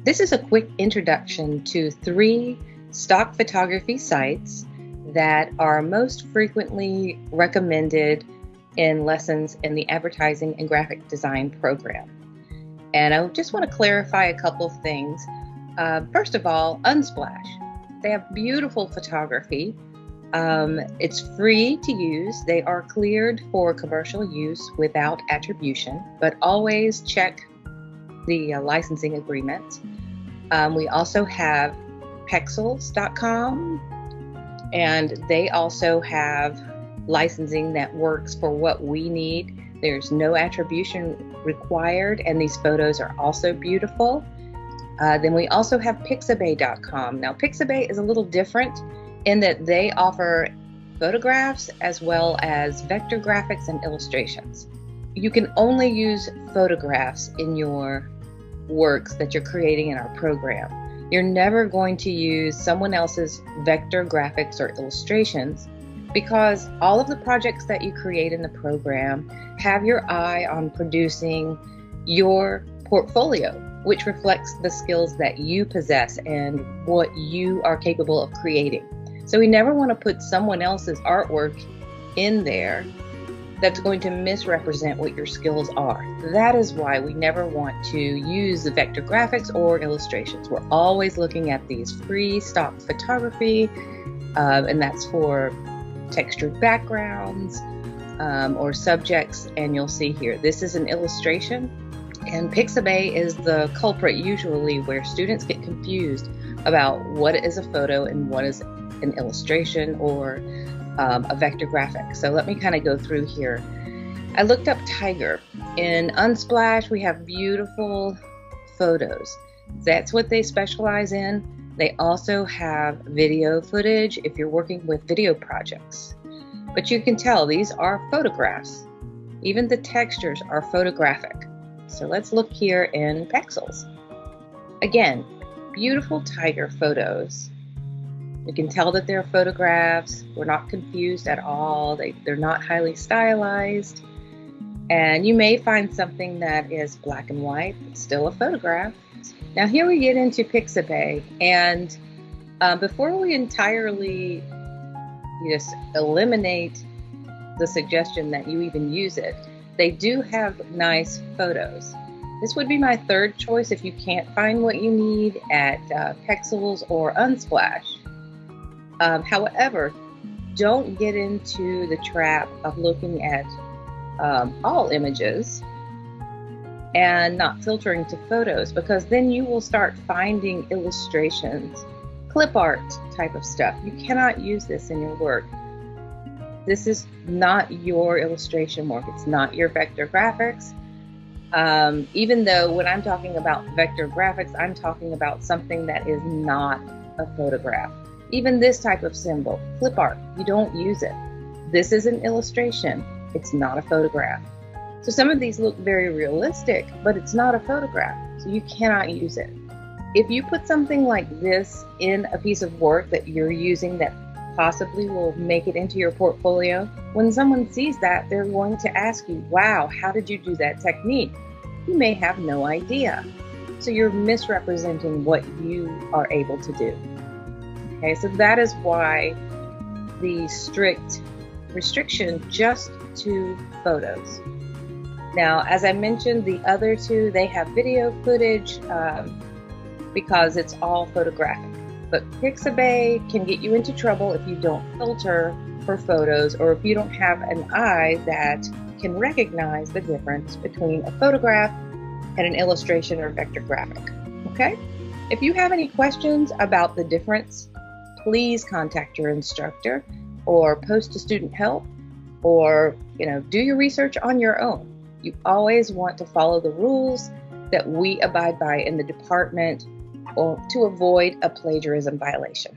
This is a quick introduction to 3 stock photography sites that are most frequently recommended in lessons in the advertising and graphic design program. And I just want to clarify a couple of things. First of all, Unsplash. They have beautiful photography. It's free to use. They are cleared for commercial use without attribution, but always check the licensing agreement. We also have Pexels.com, and they also have licensing that works for what we need. There's no attribution required, and these photos are also beautiful. Then we also have Pixabay.com. Now, Pixabay is a little different in that they offer photographs as well as vector graphics and illustrations. You can only use photographs in your works that you're creating in our program. You're never going to use someone else's vector graphics or illustrations because all of the projects that you create in the program have your eye on producing your portfolio, which reflects the skills that you possess and what you are capable of creating. So we never want to put someone else's artwork in there that's going to misrepresent what your skills are. That is why we never want to use the vector graphics or illustrations. We're always looking at these free stock photography, and that's for textured backgrounds or subjects. And you'll see here, this is an illustration, and Pixabay is the culprit usually where students get confused about what is a photo and what is an illustration or a vector graphic. So let me kind of go through here. I looked up tiger. In Unsplash, we have beautiful photos. That's what they specialize in. They also have video footage if you're working with video projects. But you can tell these are photographs. Even the textures are photographic. So let's look here in Pexels. Again, beautiful tiger photos. You can tell that they're photographs. We're not confused at all. They're not highly stylized. And you may find something that is black and white, but still a photograph. Now here we get into Pixabay. And before we entirely just eliminate the suggestion that you even use it, they do have nice photos. This would be my third choice if you can't find what you need at Pexels or Unsplash. However, don't get into the trap of looking at all images and not filtering to photos, because then you will start finding illustrations, clip art type of stuff. You cannot use this in your work. This is not your illustration work. It's not your vector graphics. Even though when I'm talking about vector graphics, I'm talking about something that is not a photograph. Even this type of symbol, clip art, you don't use it. This is an illustration. It's not a photograph. So some of these look very realistic, but it's not a photograph, so you cannot use it. If you put something like this in a piece of work that you're using that possibly will make it into your portfolio, when someone sees that, they're going to ask you, wow, how did you do that technique? You may have no idea. So you're misrepresenting what you are able to do. Okay, so that is why the strict restriction just to photos. Now, as I mentioned, the other two, they have video footage because it's all photographic. But Pixabay can get you into trouble if you don't filter for photos or if you don't have an eye that can recognize the difference between a photograph and an illustration or vector graphic. Okay? If you have any questions about the difference, please contact your instructor or post to student help or do your research on your own. You always want to follow the rules that we abide by in the department to avoid a plagiarism violation.